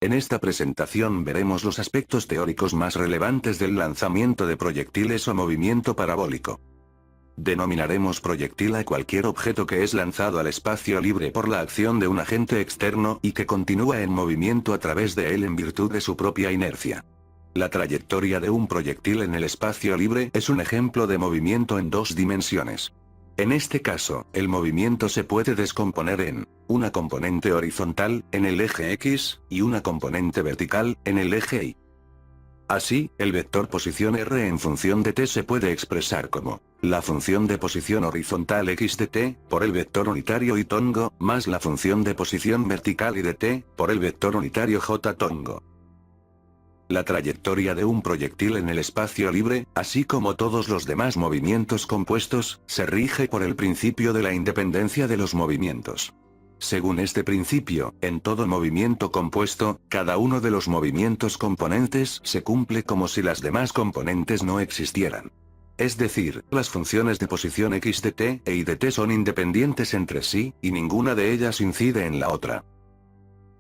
En esta presentación veremos los aspectos teóricos más relevantes del lanzamiento de proyectiles o movimiento parabólico. Denominaremos proyectil a cualquier objeto que es lanzado al espacio libre por la acción de un agente externo y que continúa en movimiento a través de él en virtud de su propia inercia. La trayectoria de un proyectil en el espacio libre es un ejemplo de movimiento en dos dimensiones. En este caso, el movimiento se puede descomponer en una componente horizontal, en el eje X, y una componente vertical, en el eje Y. Así, el vector posición r en función de t se puede expresar como la función de posición horizontal x de t, por el vector unitario y tongo, más la función de posición vertical y de t, por el vector unitario j tongo. La trayectoria de un proyectil en el espacio libre, así como todos los demás movimientos compuestos, se rige por el principio de la independencia de los movimientos. Según este principio, en todo movimiento compuesto, cada uno de los movimientos componentes se cumple como si las demás componentes no existieran. Es decir, las funciones de posición x de t e y de t son independientes entre sí, y ninguna de ellas incide en la otra.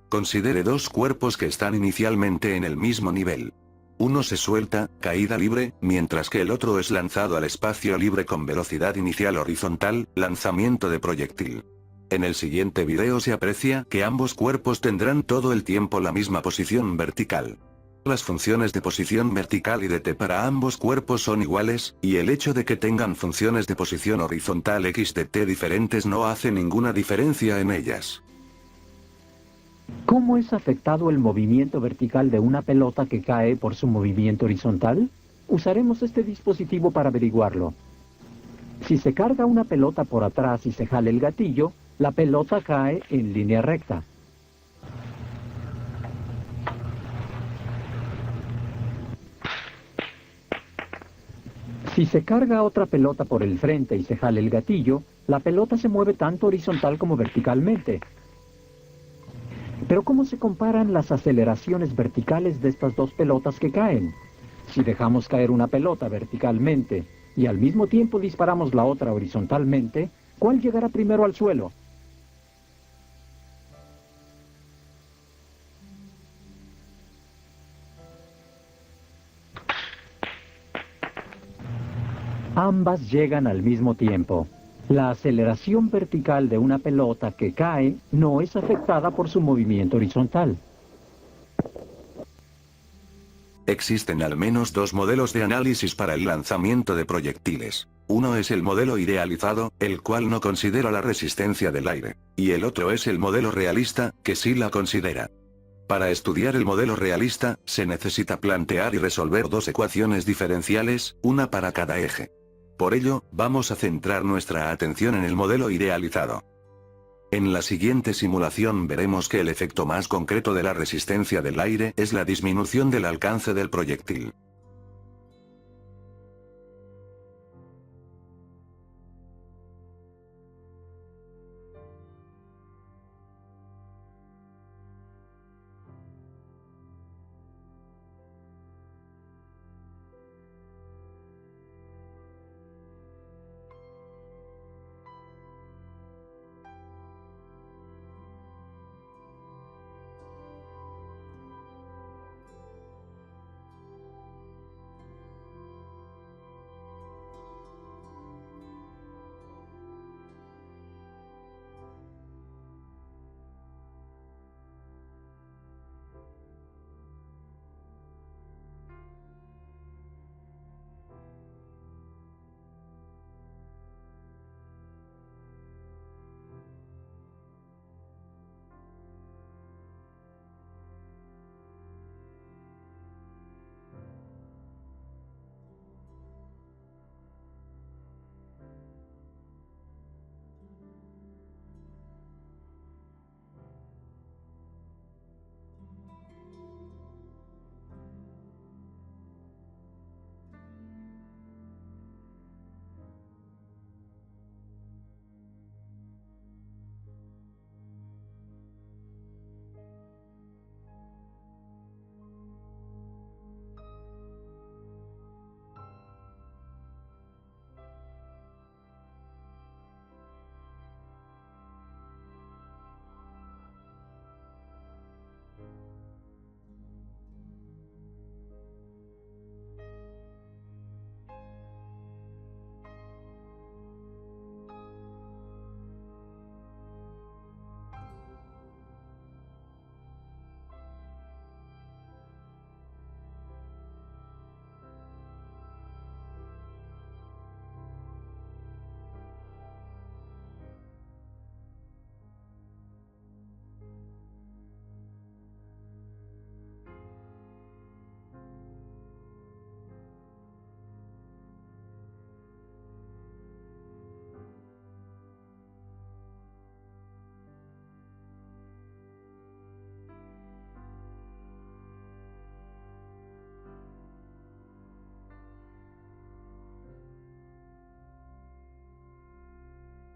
Considere dos cuerpos que están inicialmente en el mismo nivel. Uno se suelta, caída libre, mientras que el otro es lanzado al espacio libre con velocidad inicial horizontal, lanzamiento de proyectil. En el siguiente video se aprecia que ambos cuerpos tendrán todo el tiempo la misma posición vertical. Las funciones de posición vertical y de t para ambos cuerpos son iguales, y el hecho de que tengan funciones de posición horizontal x de t diferentes no hace ninguna diferencia en ellas. ¿Cómo es afectado el movimiento vertical de una pelota que cae por su movimiento horizontal? Usaremos este dispositivo para averiguarlo. Si se carga una pelota por atrás y se jala el gatillo, la pelota cae en línea recta. Si se carga otra pelota por el frente y se jala el gatillo, la pelota se mueve tanto horizontal como verticalmente. Pero ¿cómo se comparan las aceleraciones verticales de estas dos pelotas que caen? Si dejamos caer una pelota verticalmente y al mismo tiempo disparamos la otra horizontalmente, ¿cuál llegará primero al suelo? Ambas llegan al mismo tiempo. La aceleración vertical de una pelota que cae no es afectada por su movimiento horizontal. Existen al menos dos modelos de análisis para el lanzamiento de proyectiles. Uno es el modelo idealizado, el cual no considera la resistencia del aire, y el otro es el modelo realista, que sí la considera. Para estudiar el modelo realista, se necesita plantear y resolver dos ecuaciones diferenciales, una para cada eje. Por ello, vamos a centrar nuestra atención en el modelo idealizado. En la siguiente simulación veremos que el efecto más concreto de la resistencia del aire es la disminución del alcance del proyectil.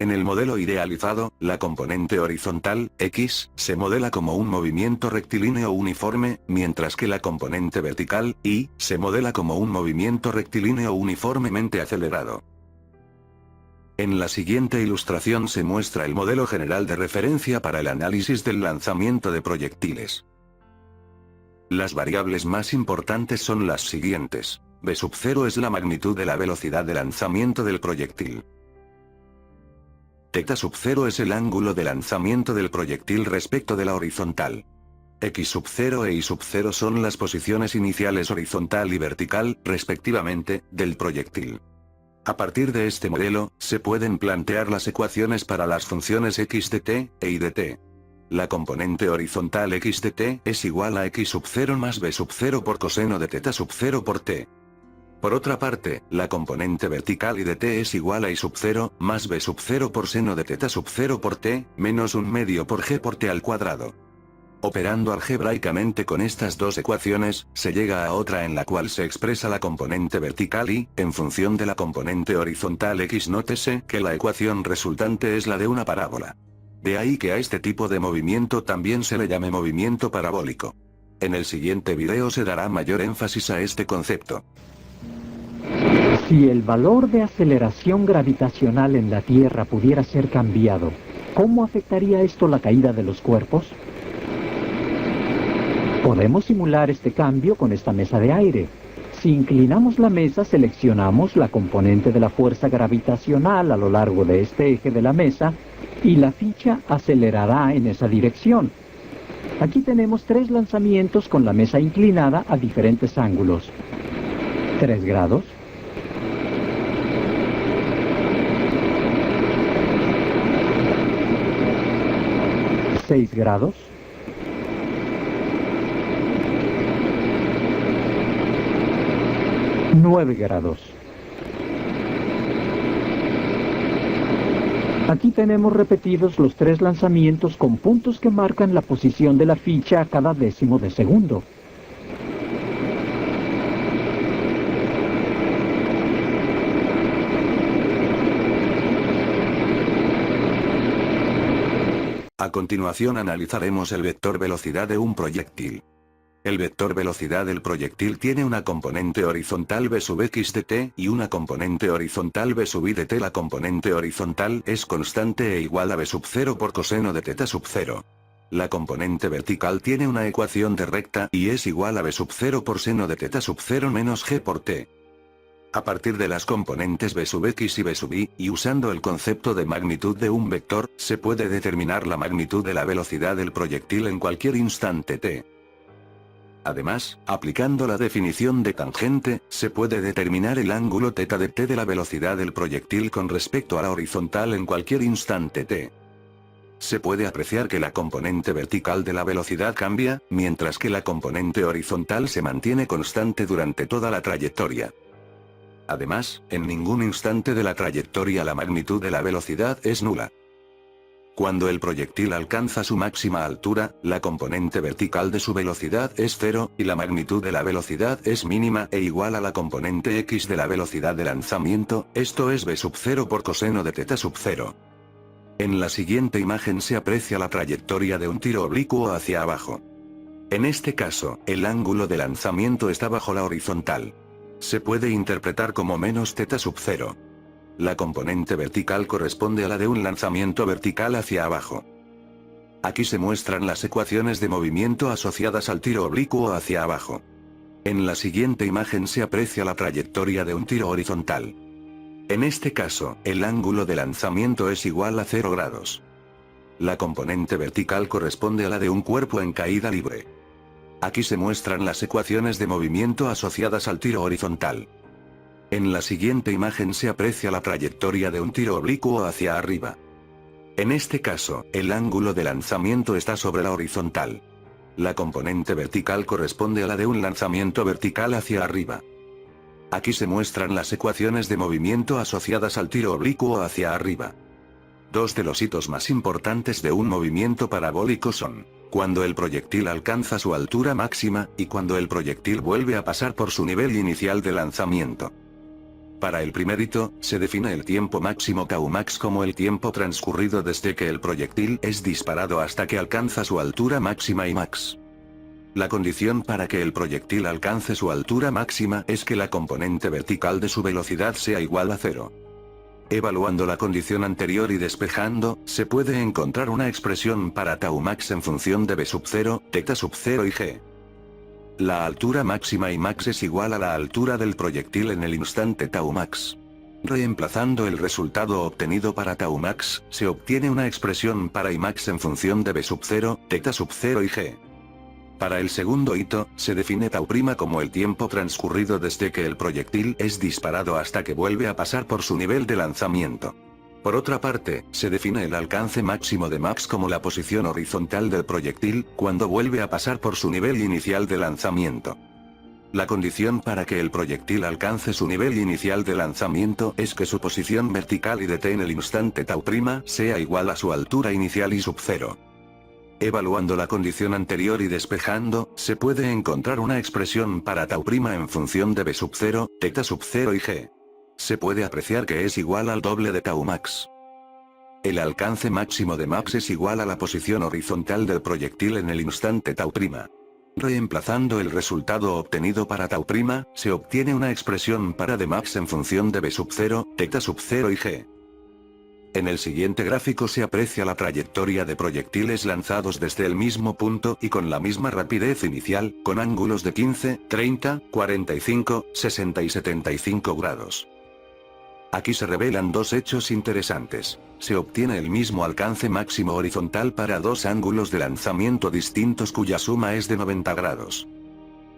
En el modelo idealizado, la componente horizontal, X, se modela como un movimiento rectilíneo uniforme, mientras que la componente vertical, Y, se modela como un movimiento rectilíneo uniformemente acelerado. En la siguiente ilustración se muestra el modelo general de referencia para el análisis del lanzamiento de proyectiles. Las variables más importantes son las siguientes. V sub 0 es la magnitud de la velocidad de lanzamiento del proyectil. Θ sub 0 es el ángulo de lanzamiento del proyectil respecto de la horizontal. X sub 0 e Y sub 0 son las posiciones iniciales horizontal y vertical, respectivamente, del proyectil. A partir de este modelo, se pueden plantear las ecuaciones para las funciones x de t, e y de t. La componente horizontal x de t es igual a x sub 0 más b sub 0 por coseno de θ sub 0 por t. Por otra parte, la componente vertical y de t es igual a y sub 0, más b sub 0 por seno de θ sub 0 por t, menos 1/2 por g por t al cuadrado. Operando algebraicamente con estas dos ecuaciones, se llega a otra en la cual se expresa la componente vertical y, en función de la componente horizontal x. Nótese que la ecuación resultante es la de una parábola. De ahí que a este tipo de movimiento también se le llame movimiento parabólico. En el siguiente video se dará mayor énfasis a este concepto. Si el valor de aceleración gravitacional en la Tierra pudiera ser cambiado, ¿cómo afectaría esto la caída de los cuerpos? Podemos simular este cambio con esta mesa de aire. Si inclinamos la mesa, seleccionamos la componente de la fuerza gravitacional a lo largo de este eje de la mesa y la ficha acelerará en esa dirección. Aquí tenemos 3 lanzamientos con la mesa inclinada a diferentes ángulos. 3 grados. 6 grados. 9 grados. Aquí tenemos repetidos los 3 lanzamientos con puntos que marcan la posición de la ficha a cada décimo de segundo. A continuación analizaremos el vector velocidad de un proyectil. El vector velocidad del proyectil tiene una componente horizontal v sub x de t y una componente horizontal v sub y de t. La componente horizontal es constante e igual a v sub 0 por coseno de θ sub 0. La componente vertical tiene una ecuación de recta y es igual a v sub 0 por seno de θ sub 0 menos g por t. A partir de las componentes v sub x y v sub y usando el concepto de magnitud de un vector, se puede determinar la magnitud de la velocidad del proyectil en cualquier instante t. Además, aplicando la definición de tangente, se puede determinar el ángulo θ de t de la velocidad del proyectil con respecto a la horizontal en cualquier instante t. Se puede apreciar que la componente vertical de la velocidad cambia, mientras que la componente horizontal se mantiene constante durante toda la trayectoria. Además, en ningún instante de la trayectoria la magnitud de la velocidad es nula. Cuando el proyectil alcanza su máxima altura, la componente vertical de su velocidad es 0, y la magnitud de la velocidad es mínima e igual a la componente x de la velocidad de lanzamiento, esto es v sub 0 por coseno de θ sub 0. En la siguiente imagen se aprecia la trayectoria de un tiro oblicuo hacia abajo. En este caso, el ángulo de lanzamiento está bajo la horizontal. Se puede interpretar como menos θ sub 0. La componente vertical corresponde a la de un lanzamiento vertical hacia abajo. Aquí se muestran las ecuaciones de movimiento asociadas al tiro oblicuo hacia abajo. En la siguiente imagen se aprecia la trayectoria de un tiro horizontal. En este caso, el ángulo de lanzamiento es igual a 0 grados. La componente vertical corresponde a la de un cuerpo en caída libre. Aquí se muestran las ecuaciones de movimiento asociadas al tiro horizontal. En la siguiente imagen se aprecia la trayectoria de un tiro oblicuo hacia arriba. En este caso, el ángulo de lanzamiento está sobre la horizontal. La componente vertical corresponde a la de un lanzamiento vertical hacia arriba. Aquí se muestran las ecuaciones de movimiento asociadas al tiro oblicuo hacia arriba. Dos de los hitos más importantes de un movimiento parabólico son cuando el proyectil alcanza su altura máxima, y cuando el proyectil vuelve a pasar por su nivel inicial de lanzamiento. Para el primer hito, se define el tiempo máximo tau max como el tiempo transcurrido desde que el proyectil es disparado hasta que alcanza su altura máxima y max. La condición para que el proyectil alcance su altura máxima es que la componente vertical de su velocidad sea igual a 0. Evaluando la condición anterior y despejando, se puede encontrar una expresión para tau max en función de b sub 0, θ sub 0 y g. La altura máxima y max es igual a la altura del proyectil en el instante tau max. Reemplazando el resultado obtenido para tau max, se obtiene una expresión para I max en función de b sub 0, θ sub 0 y g. Para el segundo hito, se define tau' como el tiempo transcurrido desde que el proyectil es disparado hasta que vuelve a pasar por su nivel de lanzamiento. Por otra parte, se define el alcance máximo de max como la posición horizontal del proyectil, cuando vuelve a pasar por su nivel inicial de lanzamiento. La condición para que el proyectil alcance su nivel inicial de lanzamiento es que su posición vertical y de t en el instante tau' sea igual a su altura inicial y sub 0. Evaluando la condición anterior y despejando, se puede encontrar una expresión para tau' en función de b sub 0, θ sub 0 y g. Se puede apreciar que es igual al doble de tau max. El alcance máximo de max es igual a la posición horizontal del proyectil en el instante tau'. Reemplazando el resultado obtenido para tau', se obtiene una expresión para d max en función de b sub 0, θ sub 0 y g. En el siguiente gráfico se aprecia la trayectoria de proyectiles lanzados desde el mismo punto y con la misma rapidez inicial, con ángulos de 15, 30, 45, 60 y 75 grados. Aquí se revelan dos hechos interesantes. Se obtiene el mismo alcance máximo horizontal para dos ángulos de lanzamiento distintos cuya suma es de 90 grados.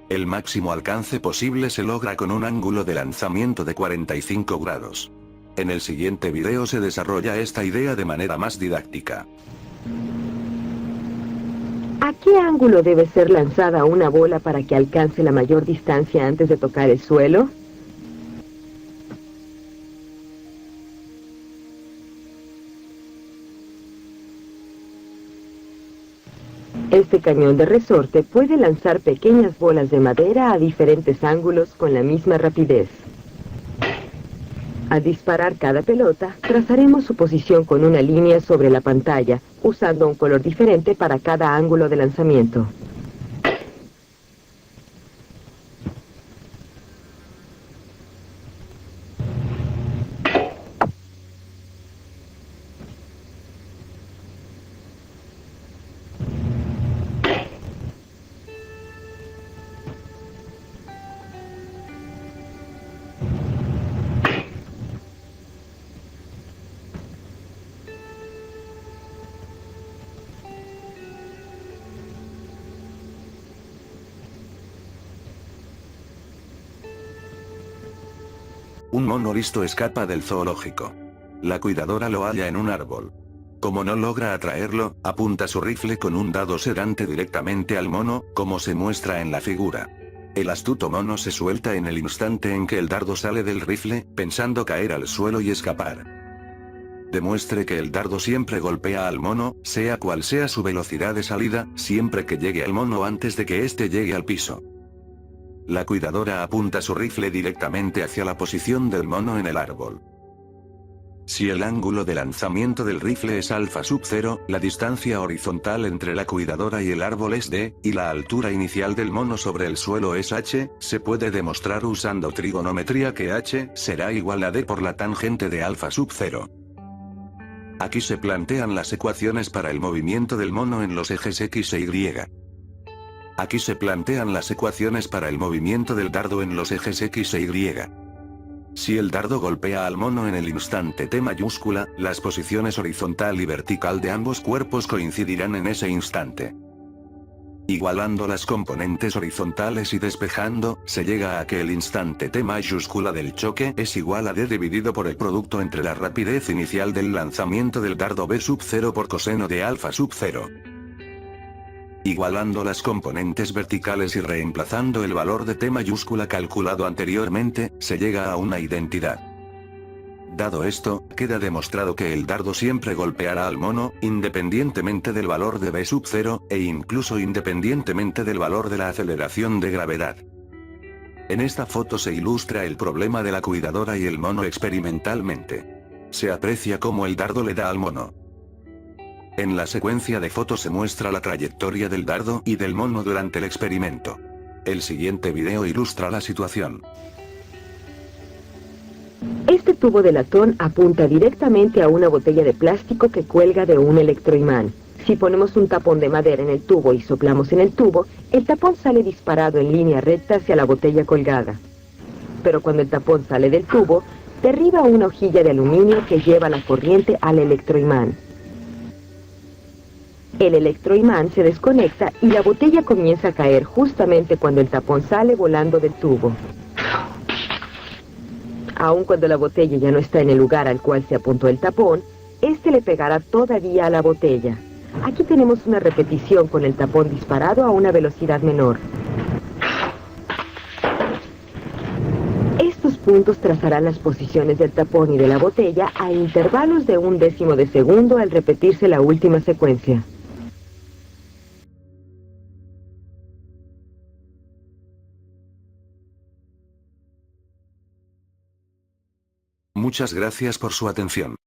El máximo alcance posible se logra con un ángulo de lanzamiento de 45 grados. En el siguiente video se desarrolla esta idea de manera más didáctica. ¿A qué ángulo debe ser lanzada una bola para que alcance la mayor distancia antes de tocar el suelo? Este cañón de resorte puede lanzar pequeñas bolas de madera a diferentes ángulos con la misma rapidez. Al disparar cada pelota, trazaremos su posición con una línea sobre la pantalla, usando un color diferente para cada ángulo de lanzamiento. Un mono listo escapa del zoológico. La cuidadora lo halla en un árbol. Como no logra atraerlo, apunta su rifle con un dado sedante directamente al mono, como se muestra en la figura. El astuto mono se suelta en el instante en que el dardo sale del rifle, pensando caer al suelo y escapar. Demuestre que el dardo siempre golpea al mono, sea cual sea su velocidad de salida, siempre que llegue al mono antes de que éste llegue al piso. La cuidadora apunta su rifle directamente hacia la posición del mono en el árbol. Si el ángulo de lanzamiento del rifle es alfa sub 0, la distancia horizontal entre la cuidadora y el árbol es d, y la altura inicial del mono sobre el suelo es h, se puede demostrar usando trigonometría que h será igual a d por la tangente de alfa sub 0. Aquí se plantean las ecuaciones para el movimiento del mono en los ejes x e y. Aquí se plantean las ecuaciones para el movimiento del dardo en los ejes x e y. Si el dardo golpea al mono en el instante t mayúscula, las posiciones horizontal y vertical de ambos cuerpos coincidirán en ese instante. Igualando las componentes horizontales y despejando, se llega a que el instante t mayúscula del choque es igual a d dividido por el producto entre la rapidez inicial del lanzamiento del dardo b sub 0 por coseno de alfa sub 0. Igualando las componentes verticales y reemplazando el valor de t mayúscula calculado anteriormente, se llega a una identidad. Dado esto, queda demostrado que el dardo siempre golpeará al mono, independientemente del valor de b sub 0, e incluso independientemente del valor de la aceleración de gravedad. En esta foto se ilustra el problema de la cuidadora y el mono experimentalmente. Se aprecia cómo el dardo le da al mono. En la secuencia de fotos se muestra la trayectoria del dardo y del mono durante el experimento. El siguiente video ilustra la situación. Este tubo de latón apunta directamente a una botella de plástico que cuelga de un electroimán. Si ponemos un tapón de madera en el tubo y soplamos en el tubo, el tapón sale disparado en línea recta hacia la botella colgada. Pero cuando el tapón sale del tubo, derriba una hojilla de aluminio que lleva la corriente al electroimán. El electroimán se desconecta y la botella comienza a caer justamente cuando el tapón sale volando del tubo. Aun cuando la botella ya no está en el lugar al cual se apuntó el tapón, este le pegará todavía a la botella. Aquí tenemos una repetición con el tapón disparado a una velocidad menor. Estos puntos trazarán las posiciones del tapón y de la botella a intervalos de 1/10 de segundo al repetirse la última secuencia. Muchas gracias por su atención.